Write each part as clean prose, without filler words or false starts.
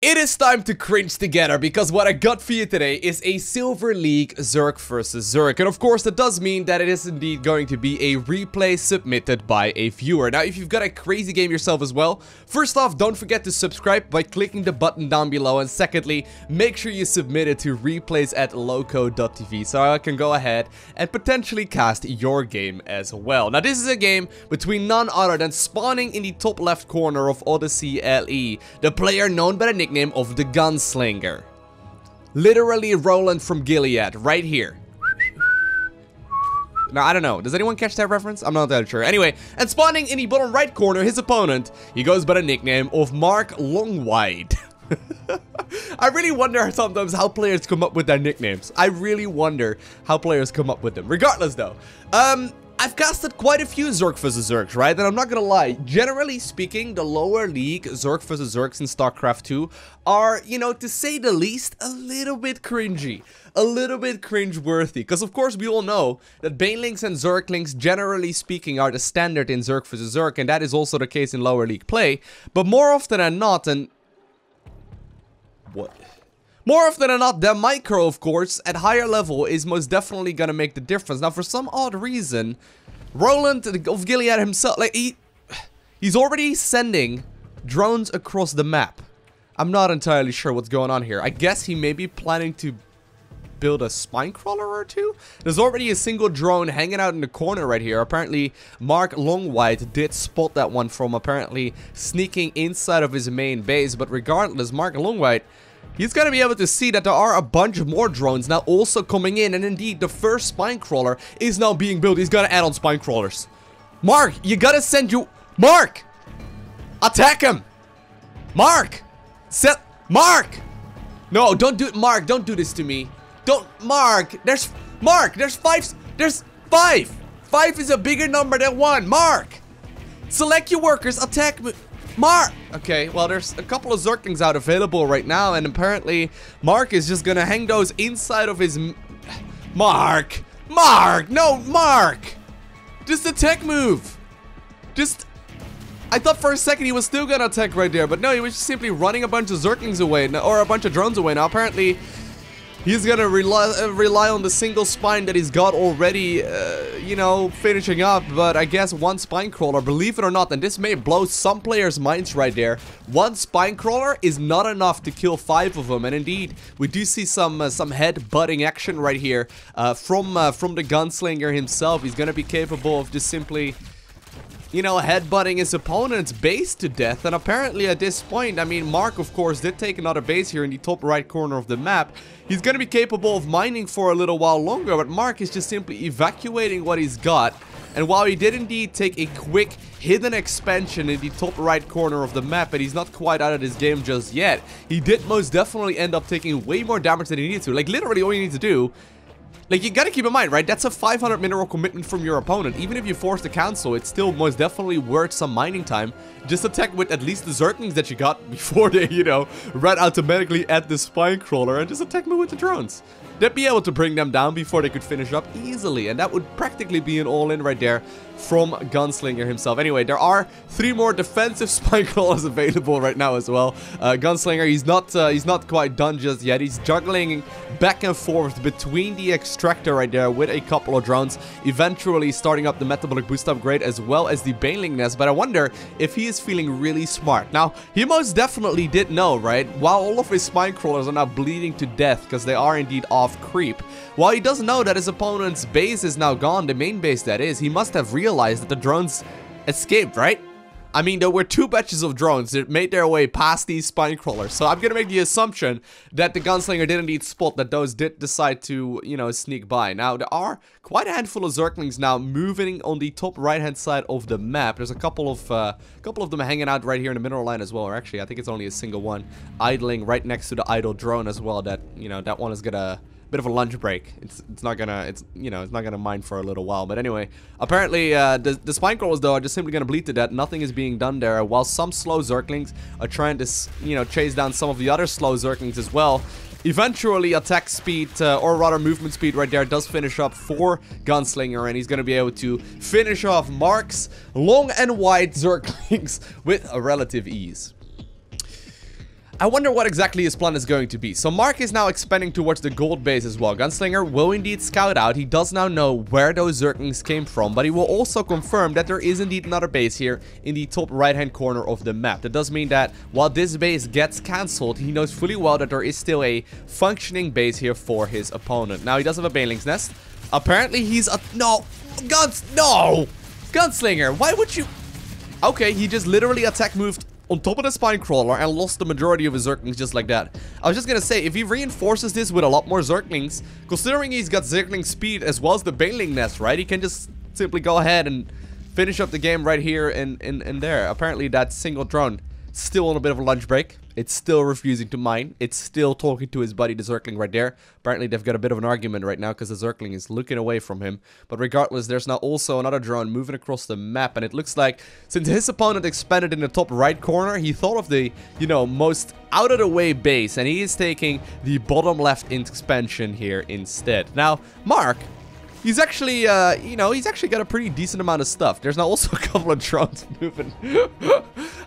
It is time to cringe together because what I got for you today is a Silver League Zerg versus Zerg. And of course that does mean that it is indeed going to be a replay submitted by a viewer. Now if you've got a crazy game yourself as well, first off don't forget to subscribe by clicking the button down below. And secondly, make sure you submit it to replays at LowkoTV so I can go ahead and potentially cast your game as well. Now this is a game between none other than spawning in the top left corner of Odyssey LE, the player known by the nickname of the Gunslinger. Literally Roland from Gilead, right here. Now, I don't know. Does anyone catch that reference? I'm not that sure. Anyway, and spawning in the bottom right corner, his opponent, he goes by the nickname of Marklongwide. I really wonder sometimes how players come up with their nicknames. I really wonder how players come up with them. Regardless, though, I've casted quite a few Zerg vs Zergs, right? And I'm not gonna lie, generally speaking, the lower league Zerg vs Zergs in StarCraft 2 are, you know, to say the least, a little bit cringy. A little bit cringe-worthy. Because, of course, we all know that Banelings and Zerglings, generally speaking, are the standard in Zerg vs Zerg. And that is also the case in lower league play. But more often than not, and... what? More often than not, the micro, of course, at higher level is most definitely gonna make the difference. Now, for some odd reason, Roland of Gilead himself, like, he's already sending drones across the map. I'm not entirely sure what's going on here. I guess he may be planning to build a spine crawler or two. There's already a single drone hanging out in the corner right here. Apparently, Marklongwide did spot that one from apparently sneaking inside of his main base. But regardless, Marklongwide, he's going to be able to see that there are a bunch of more drones now also coming in. And indeed, the first spine crawler is now being built. He's going to add on spine crawlers. Mark, you got to send you... Mark! Attack him! Mark! Mark! No, don't do it, Mark. Don't do this to me. Don't... Mark! There's five. There's five. Five is a bigger number than one. Mark! Select your workers. Attack me. Mark! Okay, well, there's a couple of Zerglings out available right now, and apparently Mark is just gonna hang those inside of his... Mark! Mark! No, Mark! Just attack move! Just... I thought for a second he was still gonna attack right there, but no, he was just simply running a bunch of Zerglings away, or a bunch of drones away. Now, apparently, he's gonna rely on the single spine that he's got already, you know, finishing up. But I guess one spine crawler, believe it or not, and this may blow some players' minds right there, one spine crawler is not enough to kill 5 of them. And indeed, we do see some head-butting action right here from the Gunslinger himself. He's gonna be capable of just simply, you know, headbutting his opponent's base to death. And apparently at this point, I mean, Mark, of course, did take another base here in the top right corner of the map. He's going to be capable of mining for a little while longer, but Mark is just simply evacuating what he's got. And while he did indeed take a quick hidden expansion in the top right corner of the map, and he's not quite out of this game just yet, he did most definitely end up taking way more damage than he needed to. Like, literally all you need to do... Like, you gotta keep in mind, right? That's a 500 mineral commitment from your opponent. Even if you force the cancel, it's still most definitely worth some mining time. Just attack with at least the Zerglings that you got before they, you know, ran automatically at the spine crawler, and just attack me with the drones. They'd be able to bring them down before they could finish up easily, and that would practically be an all-in right there from Gunslinger himself. Anyway, there are 3 more defensive spine crawlers available right now as well. Gunslinger, he's not quite done just yet. He's juggling back and forth between the extractor right there with a couple of drones, eventually starting up the metabolic boost upgrade as well as the Baneling nest. But I wonder if he is feeling really smart. Now, he most definitely did know, right? While all of his spine crawlers are now bleeding to death because they are indeed off creep, while he does know that his opponent's base is now gone, the main base that is, he must have realized that the drones escaped, right? I mean, there were 2 batches of drones that made their way past these spine crawlers. So I'm gonna make the assumption that the Gunslinger did indeed spot that those did decide to, you know, sneak by. Now, there are quite a handful of Zerglings now moving on the top right-hand side of the map. There's a couple of them hanging out right here in the mineral line as well. Or actually, I think it's only a single one idling right next to the idle drone as well. That, you know, that one is gonna... bit of a lunch break. It's not gonna mine for a little while. But anyway, apparently the spine crawlers though are just simply gonna bleed to death. Nothing is being done there, while some slow Zerglings are trying to, you know, chase down some of the other slow Zerglings as well. Eventually, attack speed, or rather movement speed right there does finish up for Gunslinger, and he's going to be able to finish off Mark's long and wide Zerglings with a relative ease. I wonder what exactly his plan is going to be. So Mark is now expanding towards the gold base as well. Gunslinger will indeed scout out. He does now know where those Zerglings came from, but he will also confirm that there is indeed another base here in the top right-hand corner of the map. That does mean that while this base gets cancelled, he knows fully well that there is still a functioning base here for his opponent. Now, he does have a Baneling's Nest. Apparently, he's a... No! No! Gunslinger, why would you... Okay, he just literally attack moved on top of the Spinecrawler and lost the majority of his Zerglings just like that. I was just gonna say, if he reinforces this with a lot more Zerglings, considering he's got Zergling speed as well as the Baneling Nest, right? He can just simply go ahead and finish up the game right here and there. Apparently that single drone still on a bit of a lunch break. It's still refusing to mine. It's still talking to his buddy, the Zergling, right there. Apparently, they've got a bit of an argument right now because the Zergling is looking away from him. But regardless, there's now also another drone moving across the map. And it looks like, since his opponent expanded in the top right corner, he thought of the, you know, most out-of-the-way base. And he is taking the bottom left expansion here instead. Now, Mark... He's actually, you know, he's actually got a pretty decent amount of stuff. There's now also a couple of drones moving.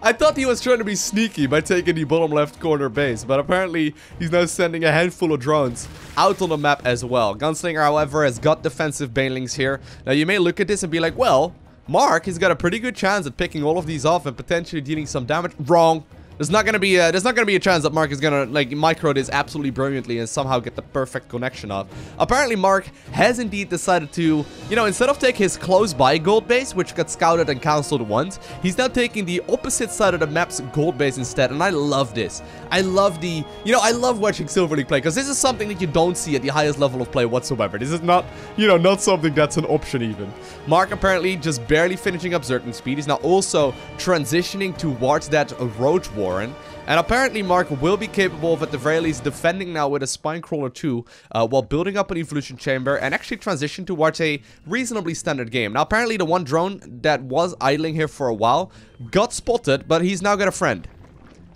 I thought he was trying to be sneaky by taking the bottom left corner base, but apparently he's now sending a handful of drones out on the map as well. Gunslinger, however, has got defensive Banelings here. Now, you may look at this and be like, well, Mark has got a pretty good chance at picking all of these off and potentially dealing some damage. Wrong. There's not gonna be a chance that Mark is gonna like micro this absolutely brilliantly and somehow get the perfect connection off. Apparently, Mark has indeed decided to, you know, instead of take his close by gold base, which got scouted and cancelled once, he's now taking the opposite side of the map's gold base instead. And I love this. I love the, you know, I love watching Silver League play because this is something that you don't see at the highest level of play whatsoever. This is not, you know, not something that's an option even. Mark apparently just barely finishing up Zergling speed. He's now also transitioning towards that Roach Warren. And apparently Mark will be capable of, at the very least, defending now with a Spinecrawler 2 while building up an Evolution Chamber and actually transition towards a reasonably standard game. Now, apparently the one drone that was idling here for a while got spotted, but he's now got a friend.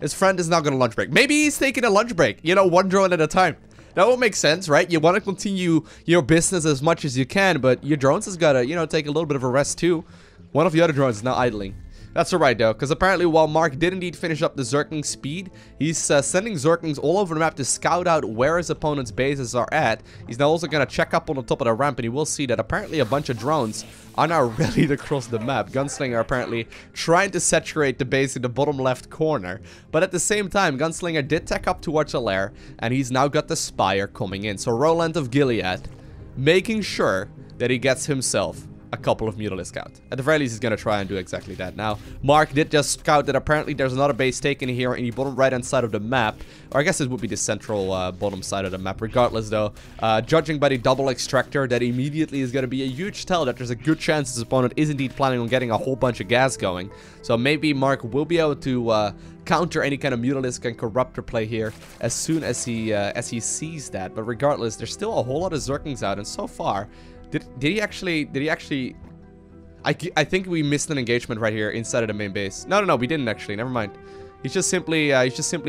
His friend is now going to lunch break. Maybe he's taking a lunch break, you know, one drone at a time. That would make sense, right? You want to continue your business as much as you can, but your drones has got to, you know, take a little bit of a rest too. One of the other drones is now idling. That's alright though, because apparently while Mark did indeed finish up the Zergling speed, he's sending Zerglings all over the map to scout out where his opponent's bases are at. He's now also going to check up on the top of the ramp, and he will see that apparently a bunch of drones are now ready to cross the map. Gunslinger apparently trying to saturate the base in the bottom left corner. But at the same time, Gunslinger did tech up towards a lair, and he's now got the Spire coming in. So Roland of Gilead making sure that he gets himself a couple of Mutalisk Scout. At the very least, he's going to try and do exactly that. Now, Mark did just scout that apparently there's another base taken here in the bottom right-hand side of the map. Or I guess it would be the central bottom side of the map. Regardless, though, judging by the double extractor, that immediately is going to be a huge tell that there's a good chance his opponent is indeed planning on getting a whole bunch of gas going. So maybe Mark will be able to counter any kind of Mutalisk and Corruptor play here as soon as he sees that. But regardless, there's still a whole lot of Zerglings out, and so far... Did he actually... I think we missed an engagement right here inside of the main base. No, we didn't actually. Never mind. He's just simply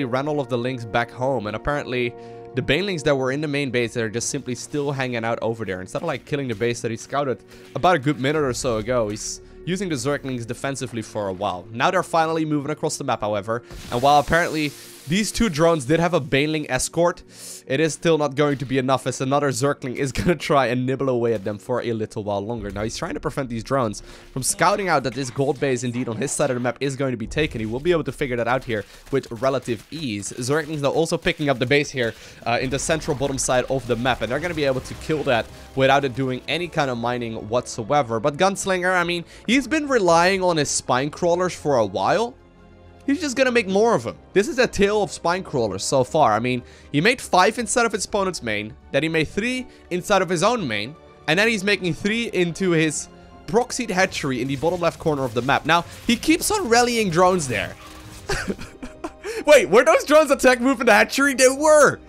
ran all of the links back home, and apparently the Banelings that were in the main base that are just simply still hanging out over there. Instead of like killing the base that he scouted about a good minute or so ago, he's using the Zerglings defensively for a while. Now they're finally moving across the map, however, and while apparently these two drones did have a Baneling escort, it is still not going to be enough, as another Zergling is going to try and nibble away at them for a little while longer. Now, he's trying to prevent these drones from scouting out that this gold base, indeed, on his side of the map is going to be taken. He will be able to figure that out here with relative ease. Zerglings now also picking up the base here in the central bottom side of the map, and they're going to be able to kill that without it doing any kind of mining whatsoever. But Gunslinger, I mean, he's been relying on his spine crawlers for a while. He's just gonna make more of them. This is a tale of spine crawlers so far. I mean, he made 5 inside of his opponent's main, then he made 3 inside of his own main, and then he's making 3 into his proxied hatchery in the bottom left corner of the map. Now, he keeps on rallying drones there. Wait, were those drones attack move in the hatchery? They were!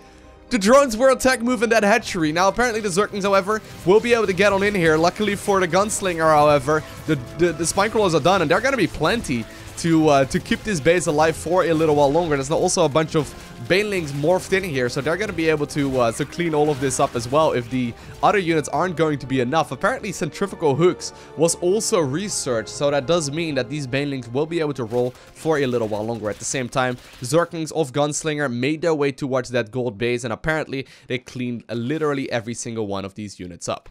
The drones were attack move in that hatchery. Now, apparently the Zerglings, however, will be able to get on in here. Luckily for the Gunslinger, however, the spine crawlers are done, and they're gonna be plenty. to keep this base alive for a little while longer. There's also a bunch of banelings morphed in here, so they're going to be able to clean all of this up as well if the other units aren't going to be enough. Apparently, centrifugal hooks was also researched, so that does mean that these banelings will be able to roll for a little while longer. At the same time, Zerglings of Gunslinger made their way towards that gold base, and apparently they cleaned literally every single one of these units up.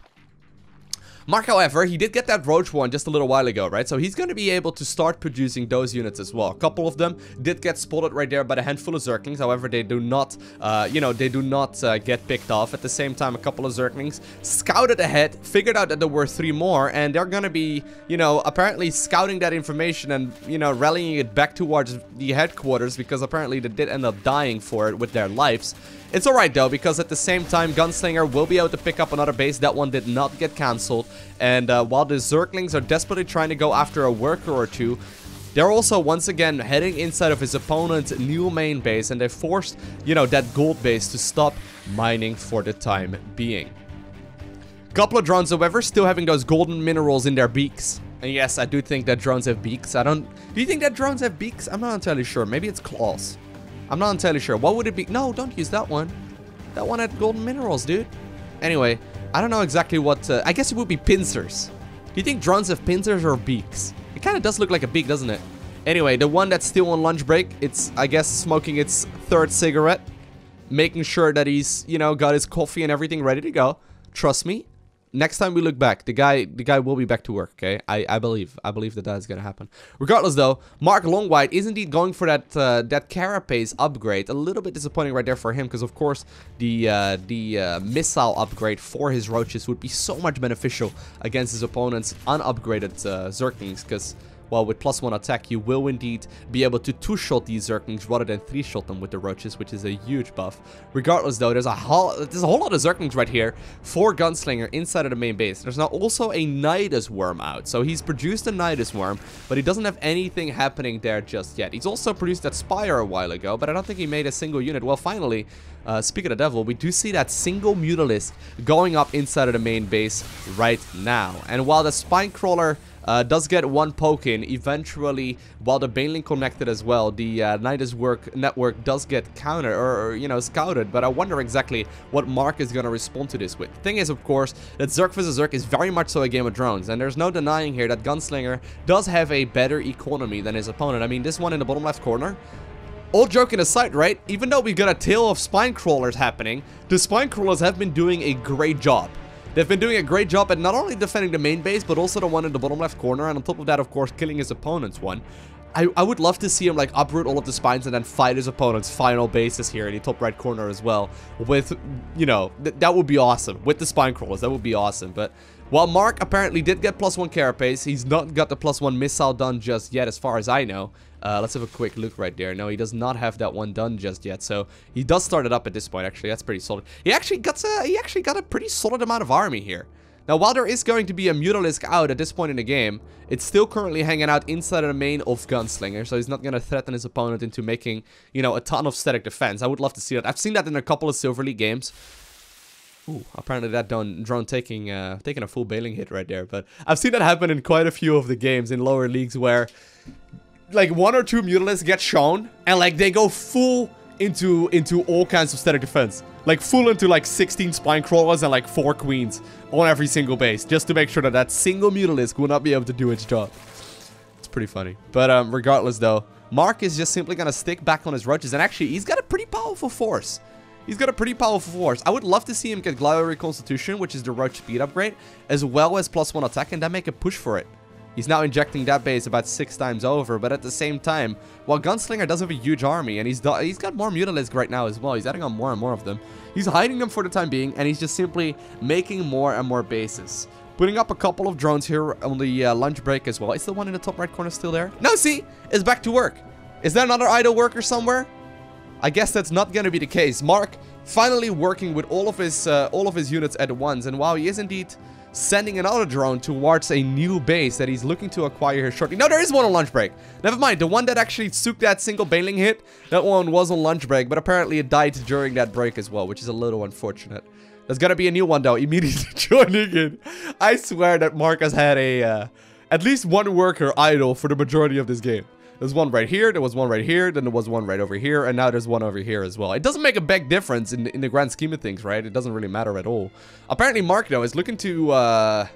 Mark, however, he did get that roach one just a little while ago, right? So he's going to be able to start producing those units as well. A couple of them did get spotted right there by a handful of Zerglings. However, they do not, they do not get picked off. At the same time, a couple of Zerglings scouted ahead, figured out that there were 3 more, and they're going to be, apparently scouting that information and, rallying it back towards the headquarters, because apparently they did end up dying for it with their lives. It's alright though, because at the same time, Gunslinger will be able to pick up another base. That one did not get cancelled. And while the Zerglings are desperately trying to go after a worker or two, they're also once again heading inside of his opponent's new main base. And they forced, that gold base to stop mining for the time being. Couple of drones, however, still having those golden minerals in their beaks. And yes, I do think that drones have beaks. Do you think that drones have beaks? I'm not entirely sure. Maybe it's claws. I'm not entirely sure. What would it be? No, don't use that one. That one had golden minerals, dude. Anyway, I don't know exactly what... I guess it would be pincers. Do you think drones have pincers or beaks? It kind of does look like a beak, doesn't it? Anyway, the one that's still on lunch break, it's, I guess, smoking its 3rd cigarette. Making sure that he's, got his coffee and everything ready to go. Trust me. Next time we look back, the guy will be back to work, okay? I believe that is gonna happen. Regardless, though, Marklongwide is indeed going for that that carapace upgrade. A little bit disappointing right there for him, because of course the missile upgrade for his roaches would be so much beneficial against his opponent's unupgraded Zerglings, because, well, with +1 attack, you will indeed be able to 2-shot these Zerglings rather than 3-shot them with the roaches, which is a huge buff. Regardless, though, there's a whole lot of Zerglings right here for Gunslinger inside of the main base. There's now also a Nidus worm out. So he's produced a Nidus worm, but he doesn't have anything happening there just yet. He's also produced that Spire a while ago, but I don't think he made a single unit. Well, finally, speaking of the devil, we do see that single Mutalisk going up inside of the main base right now. And while the Spinecrawler does get 1 poke in, eventually, while the Baneling connected as well, the Nidus network does get countered, or scouted, but I wonder exactly what Mark is going to respond to this with. The thing is, of course, that Zerg vs. Zerg is very much so a game of drones, and there's no denying here that Gunslinger does have a better economy than his opponent. I mean, this one in the bottom left corner, all joking aside, right? Even though we got a tail of Spinecrawlers happening, the Spinecrawlers have been doing a great job. They've been doing a great job at not only defending the main base, but also the one in the bottom left corner. And on top of that, of course, killing his opponent's one. I would love to see him, like, uproot all of the spines and then fight his opponent's final bases here in the top right corner as well. With, that would be awesome. With the Spinecrawlers, that would be awesome. But while Mark apparently did get +1 carapace, he's not got the +1 missile done just yet, as far as I know. Let's have a quick look right there. No, he does not have that one done just yet. So he does start it up at this point. Actually, that's pretty solid. He actually got a pretty solid amount of army here. Now, while there is going to be a Mutalisk out at this point in the game, it's still currently hanging out inside of the main of Gunslinger, so he's not going to threaten his opponent into making, a ton of static defense. I would love to see that. I've seen that in a couple of Silver League games. Ooh, apparently that drone taking a full bailing hit right there, but I've seen that happen in quite a few of the games in lower leagues where, like, 1 or 2 Mutalisks get shown, and, like, they go full into all kinds of static defense. Like, full into, like, 16 Spinecrawlers and, like, 4 Queens on every single base, just to make sure that that single Mutalisk will not be able to do its job. It's pretty funny. But, regardless, though, Mark is just simply gonna stick back on his roaches, and actually, he's got a pretty powerful force. He's got a pretty powerful force. I would love to see him get Glider Reconstitution, which is the roach speed upgrade, as well as +1 attack, and then make a push for it. He's now injecting that base about 6 times over, but at the same time, while Gunslinger does have a huge army, and he's got more Mutalisk right now as well, he's adding on more and more of them. He's hiding them for the time being, and he's just simply making more and more bases. Putting up a couple of drones here on the lunch break as well. Is the one in the top right corner still there? No, see? It's back to work. Is there another idle worker somewhere? I guess that's not going to be the case. Mark finally working with all of his units at once, and while he is indeed sending another drone towards a new base that he's looking to acquire here shortly. No, there is one on lunch break. Never mind, the one that actually took that single Baneling hit, that one was on lunch break, but apparently it died during that break as well, which is a little unfortunate. There's gonna be a new one though, immediately joining in. I swear that Mark has had a, at least one worker idle for the majority of this game. There's one right here, there was one right here, then there was one right over here, and now there's one over here as well. It doesn't make a big difference in the grand scheme of things, right? It doesn't really matter at all. Apparently, Mark, though, is looking to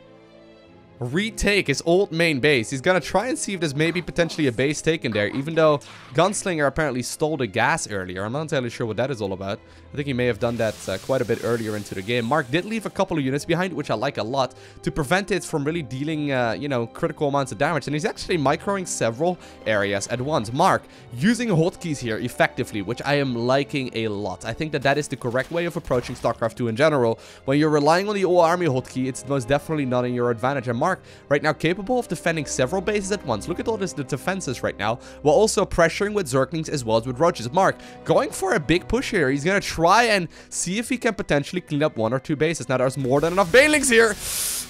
retake his old main base. He's gonna try and see if there's maybe potentially a base taken there, even though Gunslinger apparently stole the gas earlier. I'm not entirely sure what that is all about. I think he may have done that quite a bit earlier into the game. Mark did leave a couple of units behind, which I like a lot, to prevent it from really dealing, you know, critical amounts of damage. And he's actually microing several areas at once. Mark using hotkeys here effectively, which I am liking a lot. I think that that is the correct way of approaching StarCraft 2 in general. When you're relying on the all army hotkey, it's most definitely not in your advantage. And Mark right now capable of defending several bases at once. Look at all the defenses right now, while also pressuring with Zerglings as well as with Roaches. Mark going for a big push here. He's gonna try and see if he can potentially clean up 1 or 2 bases. Now there's more than enough Banelings here.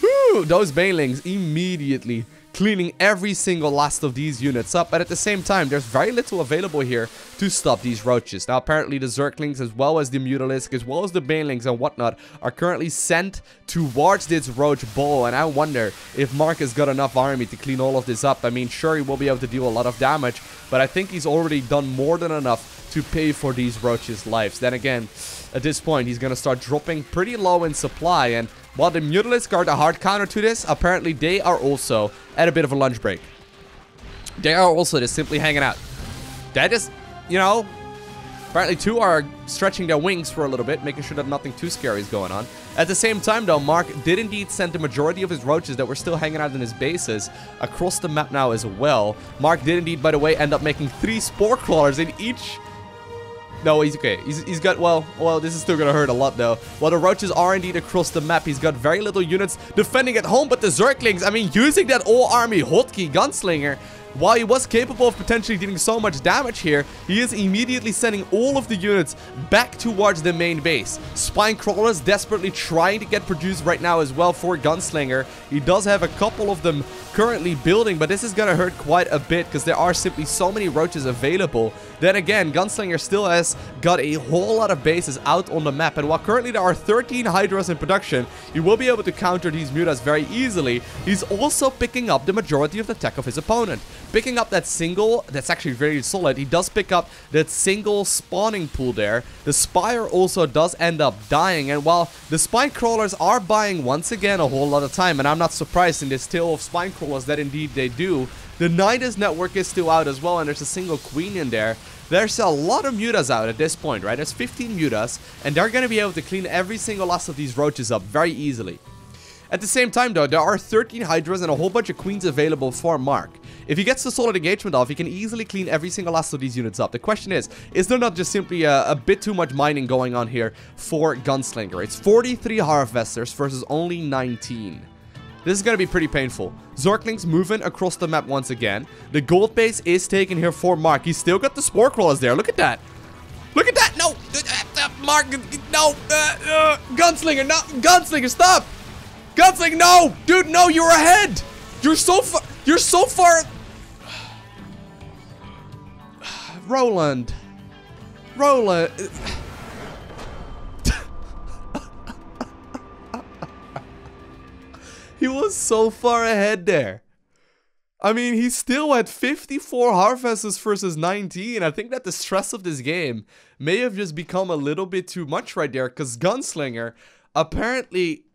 Whew, those Banelings immediately cleaning every single last of these units up, but at the same time there's very little available here to stop these Roaches. Now apparently the Zerglings as well as the Mutalisk as well as the Banelings and whatnot are currently sent towards this Roach ball, and I wonder if Mark has got enough army to clean all of this up. I mean, sure, he will be able to deal a lot of damage, but I think he's already done more than enough to pay for these Roaches' lives. Then again, at this point he's gonna start dropping pretty low in supply, and while the Mutalisk are the hard counter to this, apparently they are also at a bit of a lunch break. They are also just simply hanging out. That is, you know, apparently 2 are stretching their wings for a little bit, making sure that nothing too scary is going on. At the same time, though, Mark did indeed send the majority of his Roaches that were still hanging out in his bases across the map now as well. Mark did indeed, by the way, end up making 3 Spore Crawlers in each... No, he's okay. He's got, well, this is still gonna hurt a lot, though. While the Roaches are indeed across the map, he's got very little units defending at home, but the Zerglings, I mean, using that all-army hotkey Gunslinger, while he was capable of potentially dealing so much damage here, he is immediately sending all of the units back towards the main base. Spine Crawlers desperately trying to get produced right now as well for Gunslinger. He does have a couple of them currently building, but this is gonna hurt quite a bit because there are simply so many Roaches available. Then again, Gunslinger still has got a whole lot of bases out on the map, and while currently there are 13 Hydras in production, he will be able to counter these Mutas very easily. He's also picking up the majority of the tech of his opponent. Picking up that single, that's actually very solid. He does pick up that single spawning pool there. The Spire also does end up dying, and while the Spine Crawlers are buying once again a whole lot of time, and I'm not surprised in this tale of Spine Crawlers that indeed they do, the Nidus network is still out as well, and there's a single Queen in there. There's a lot of Mutas out at this point, right? There's 15 Mutas, and they're going to be able to clean every single last of these Roaches up very easily. At the same time, though, there are 13 Hydras and a whole bunch of Queens available for Mark. If he gets the solid engagement off, he can easily clean every single last of these units up. The question is there not just simply a bit too much mining going on here for Gunslinger? It's 43 Harvesters versus only 19. This is going to be pretty painful. Zerglings moving across the map once again. The gold base is taken here for Mark. He's still got the Spore Crawlers there. Look at that. Look at that. No. Mark. No. Gunslinger. No. Gunslinger, stop. Gunslinger, no. Dude, no. You're ahead. You're so far. You're so far. Roland. He was so far ahead there. I mean, he's still at 54 Harvesters versus 19. I think that the stress of this game may have just become a little bit too much right there, because Gunslinger, apparently,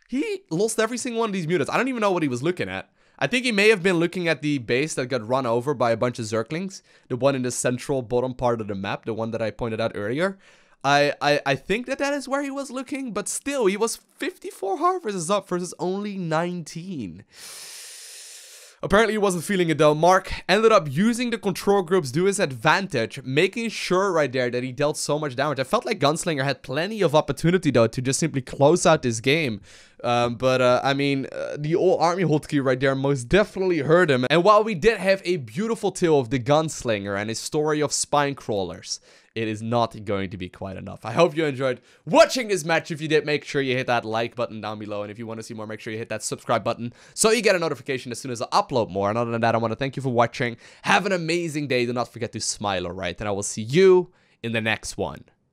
he lost every single one of these Mutas. I don't even know what he was looking at. I think he may have been looking at the base that got run over by a bunch of Zerglings. The one in the central bottom part of the map, the one that I pointed out earlier. I think that is where he was looking, but still, he was 54 Harvesters up versus only 19. Apparently, he wasn't feeling it though. Mark ended up using the control groups to his advantage, making sure right there that he dealt so much damage. I felt like Gunslinger had plenty of opportunity though to just simply close out this game. I mean, the old army hotkey right there most definitely hurt him. And while we did have a beautiful tale of the Gunslinger and his story of Spine Crawlers, it is not going to be quite enough. I hope you enjoyed watching this match. If you did, make sure you hit that like button down below. And if you want to see more, make sure you hit that subscribe button so you get a notification as soon as I upload more. And other than that, I want to thank you for watching. Have an amazing day. Do not forget to smile, alright? And I will see you in the next one.